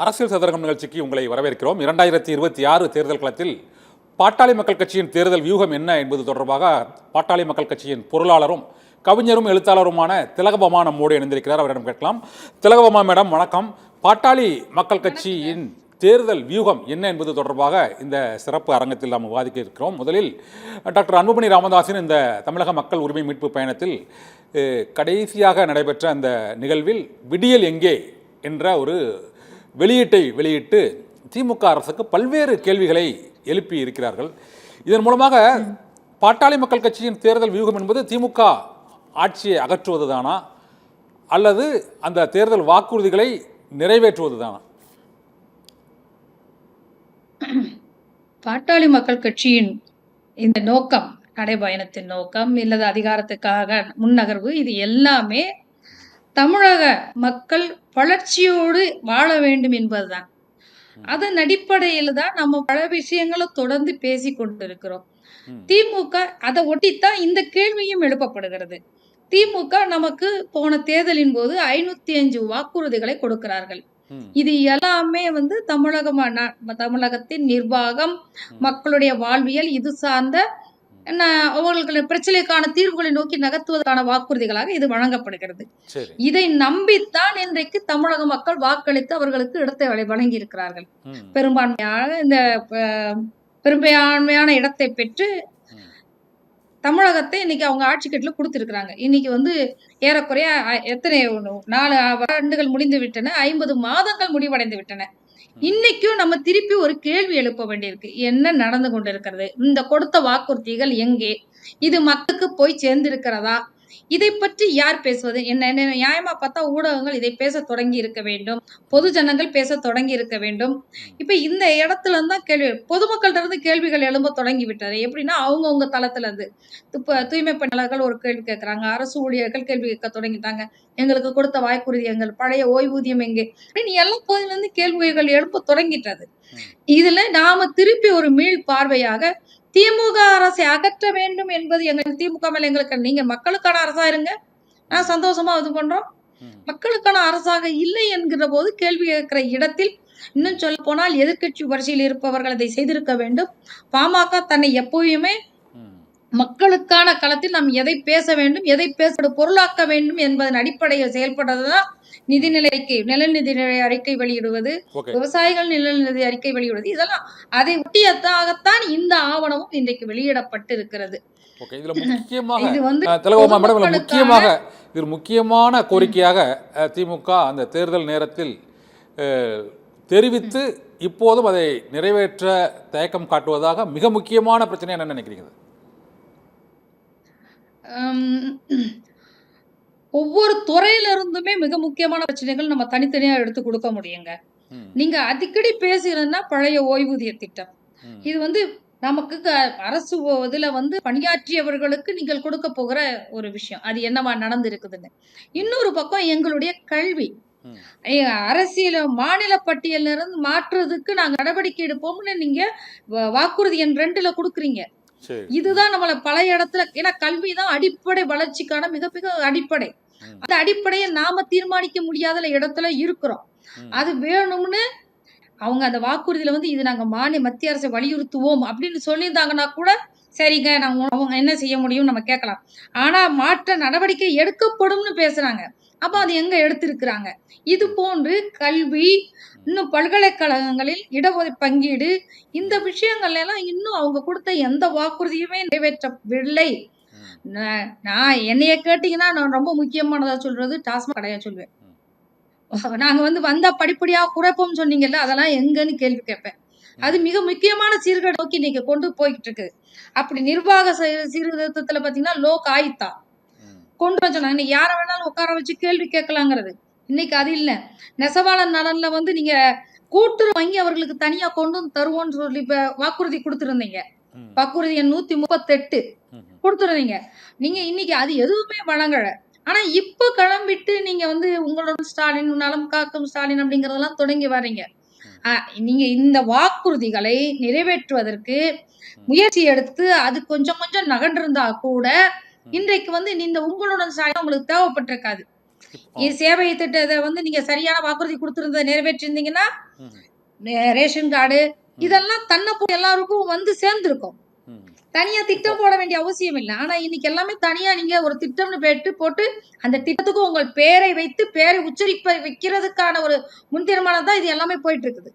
அரசியல் சதுரங்கம் நிகழ்ச்சிக்கு உங்களை வரவேற்கிறோம். 2026 தேர்தல் களத்தில் பாட்டாளி மக்கள் கட்சியின் தேர்தல் வியூகம் என்ன என்பது தொடர்பாக பாட்டாளி மக்கள் கட்சியின் பொருளாளரும் கவிஞரும் எழுத்தாளருமான திலகபாமா நம்மோடு இணைந்திருக்கிறார். அவரிடம் கேட்கலாம். திலகபாமா மேடம் வணக்கம். பாட்டாளி மக்கள் கட்சியின் தேர்தல் வியூகம் என்ன என்பது தொடர்பாக இந்த சிறப்பு அரங்கத்தில் நாம் விவாதிக்க இருக்கிறோம். முதலில் டாக்டர் அன்புமணி ராமதாஸின் இந்த தமிழக மக்கள் உரிமை மீட்பு பயணத்தில் கடைசியாக நடைபெற்ற அந்த நிகழ்வில் விடியல் எங்கே என்ற ஒரு வெளியீட்டை வெளியிட்டு திமுக அரசுக்கு பல்வேறு கேள்விகளை எழுப்பி இருக்கிறார்கள். இதன் மூலமாக பாட்டாளி மக்கள் கட்சியின் தேர்தல் வியூகம் என்பது திமுக ஆட்சியை அகற்றுவதுதானா அல்லது அந்த தேர்தல் வாக்குறுதிகளை நிறைவேற்றுவதுதானா? பாட்டாளி மக்கள் கட்சியின் இந்த நோக்கம், நடைபயணத்தின் நோக்கம் இல்லது அதிகாரத்துக்காக முன்னகர்வு, இது எல்லாமே தமிழக மக்கள் வளர்ச்சியோடு வாழ வேண்டும் என்பதுதான். அதன் அடிப்படையில் தான் நம்ம பல விஷயங்களை தொடர்ந்து பேசி கொண்டிருக்கிறோம். திமுக அதை ஒட்டித்தான் இந்த கேள்வியும் எழுப்பப்படுகிறது. திமுக நமக்கு போன தேர்தலின் போது 505 வாக்குறுதிகளை கொடுக்கிறார்கள். இது எல்லாமே தமிழகத்தின் நிர்வாகம், மக்களுடைய வாழ்வியல், இது சார்ந்த அவர்களுடைய பிரச்சனைக்கான தீர்வுகளை நோக்கி நகர்த்துவதற்கான வாக்குறுதிகளாக இது வழங்கப்படுகிறது. இதை நம்பித்தான் இன்றைக்கு தமிழக மக்கள் வாக்களித்து அவர்களுக்கு இடத்தை வழங்கி இருக்கிறார்கள். பெரும்பான்மையான இடத்தை பெற்று தமிழகத்தை இன்னைக்கு அவங்க ஆட்சி கட்டில கொடுத்திருக்கிறாங்க. இன்னைக்கு ஏறக்குறைய எத்தனை 4 ஆண்டுகள் முடிந்து விட்டன, 50 மாதங்கள் முடிவடைந்து விட்டன. இன்னைக்கும் நம்ம திருப்பி ஒரு கேள்வி எழுப்ப வேண்டியிருக்கு. என்ன நடந்து கொண்டிருக்கிறது? இந்த கொடுத்த வாக்குறுதிகள் எங்கே? இது மக்களுக்கு போய் சேர்ந்திருக்கிறதா? இதை பற்றி யார் பேசுவது? என்ன நியாயமா பார்த்தா ஊடகங்கள் இதை பேச தொடங்கி இருக்க வேண்டும், பொது ஜனங்கள் பேச தொடங்கி இருக்க வேண்டும். இப்ப இந்த இடத்துல தான் கேள்வி, பொதுமக்கள்கிட்ட இருந்து கேள்விகள் எழும்ப தொடங்கி விட்டது. எப்படின்னா அவங்கவுங்க தளத்துல இருந்து தூய்மை பணியாளர்கள் ஒரு கேள்வி கேட்கிறாங்க, அரசு ஊழியர்கள் கேள்வி கேட்க தொடங்கிட்டாங்க. எங்களுக்கு கொடுத்த வாக்குறுதி, எங்கள் பழைய ஓய்வூதியம் எங்கே அப்படின்னு எல்லா பகுதியில இருந்து கேள்விகள் எழுப்ப தொடங்கிட்டது. இதுல நாம திருப்பி ஒரு மீள் பார்வையாக திமுக அரசை அகற்ற வேண்டும் என்பது எங்களுக்கு திமுக மேல எங்களுக்கு, நீங்க மக்களுக்கான அரசா இருங்க, நான் சந்தோஷமா இது பண்றோம். மக்களுக்கான அரசாக இல்லை என்கிற போது கேள்வி கேட்கிற இடத்தில், இன்னும் சொல்ல போனால் எதிர்கட்சி வரிசையில் இருப்பவர்கள் அதை செய்திருக்க வேண்டும். பாமக தன்னை எப்பவுமே மக்களுக்கான களத்தில் நாம் எதை பேச வேண்டும், எதை பேச பொருளாக்க வேண்டும் என்பதன் அடிப்படையில் செயல்படுறதுதான் நிலநிதி அறிக்கை வெளியிடுவது, விவசாயிகள் நிலநிதி அறிக்கை வெளியிடுவது, இதெல்லாம் அதை ஒட்டியதாகத்தான் இந்த ஆவணமும் இன்றைக்கு வெளியிடப்பட்டு இருக்கிறது. இது முக்கியமான கோரிக்கையாக திமுக அந்த தேர்தல் நேரத்தில் தெரிவித்து இப்போதும் அதை நிறைவேற்ற தயக்கம் காட்டுவதாக மிக முக்கியமான பிரச்சனை என்ன நினைக்கிறீங்க? ஒவ்வொரு துறையில இருந்துமே மிக முக்கியமான பிரச்சனைகள் நம்ம தனித்தனியா எடுத்து கொடுக்க முடியுங்க. நீங்க அடிக்கடி பேசுறதுன்னா பழைய ஓய்வூதிய திட்டம், இது நமக்கு அரசு இதுல பணியாற்றியவர்களுக்கு நீங்கள் கொடுக்க போகிற ஒரு விஷயம், அது என்னவா நடந்து இருக்குதுன்னு. இன்னொரு பக்கம் எங்களுடைய கல்வி, அரசியல மாநில பட்டியல இருந்து மாற்றுறதுக்கு நாங்க நடவடிக்கை எடுப்போம்னு நீங்க வாக்குறுதி எண் 2ல கொடுக்குறீங்க. இதுதான் நம்மள பல இடத்துல, ஏன்னா கல்விதான் அடிப்படை வளர்ச்சிக்கான மிக மிக அடிப்படை. அந்த அடிப்படையை நாம தீர்மானிக்க முடியாத இடத்துல இருக்கிறோம். அது வேணும்னு அவங்க அந்த வாக்குறுதியில இது நாங்க மத்திய அரசை வலியுறுத்துவோம் அப்படின்னு சொல்லியிருந்தாங்கன்னா கூட சரிங்க, அவங்க என்ன செய்ய முடியும் நம்ம கேட்கலாம். ஆனா மாற்ற நடவடிக்கை எடுக்கப்படும்னு பேசுறாங்க. அப்ப அது எங்க எடுத்திருக்கிறாங்க? இது போன்று கல்வி, இன்னும் பல்கலைக்கழகங்களில் இடஒதுக்கீடு பங்கீடு, இந்த விஷயங்கள்ல எல்லாம் இன்னும் அவங்க கொடுத்த எந்த வாக்குறுதியுமே நிறைவேற்றவில்லை. நான் என்னைய கேட்டீங்கன்னா நான் ரொம்ப முக்கியமானதா சொல்றது டாஸ்மாக் கடையா சொல்லுவேன். நாங்க வந்தா படிப்படியா குறைப்போம் சொன்னீங்கல்ல, அதெல்லாம் எங்கன்னு கேள்வி கேட்பேன். அது மிக முக்கியமான சீர்கேடு நோக்கி நீங்க கொண்டு போய்கிட்டு இருக்கு. அப்படி நிர்வாக சீர்திருத்தத்துல பாத்தீங்கன்னா லோக் ஆயுக்தா கொண்டு வச்சோம், யார வேணாலும் உட்கார வச்சு கேள்வி கேட்கலாங்கிறது. இன்னைக்கு அது இல்ல. நெசவாளர் நலன்ல நீங்க கூட்டுறவு வங்கி அவர்களுக்கு தனியா கொண்டு தருவோம்னு சொல்லி வாக்குறுதி கொடுத்திருந்தீங்க. வாக்குறுதி எண் 138 கொடுத்துருந்தீங்க. நீங்க இன்னைக்கு அது எதுவுமே வழங்கல. ஆனா இப்ப கிளம்பிட்டு நீங்க உங்களோட ஸ்டாலின், நலம் காக்கும் ஸ்டாலின் அப்படிங்கறதெல்லாம் தொடங்கி வர்றீங்க. நீங்க இந்த வாக்குறுதிகளை நிறைவேற்றுவதற்கு முயற்சி எடுத்து அது கொஞ்சம் கொஞ்சம் நகர்ந்திருந்தா கூட இன்றைக்கு இந்த உங்களோட ஸ்டாலின் உங்களுக்கு தேவைப்பட்டிருக்காது. சேவை திட்டத்தை நீங்க சரியான வாக்குறுதி கொடுத்திருந்ததை நிறைவேற்றிருந்தீங்கன்னா ரேஷன் கார்டு இதெல்லாம் தன்னை எல்லாருக்கும் வந்து சேர்ந்திருக்கும். தனியா திட்டம் போட வேண்டிய அவசியம் இல்லை. ஆனா இன்னைக்கு எல்லாமே தனியா நீங்க ஒரு திட்டம்னு போட்டு அந்த திட்டத்துக்கு உங்கள் பேரை வைத்து பேரை உச்சரிப்ப வைக்கிறதுக்கான ஒரு முன் தீர்மானம் தான் இது எல்லாமே போயிட்டு இருக்குது.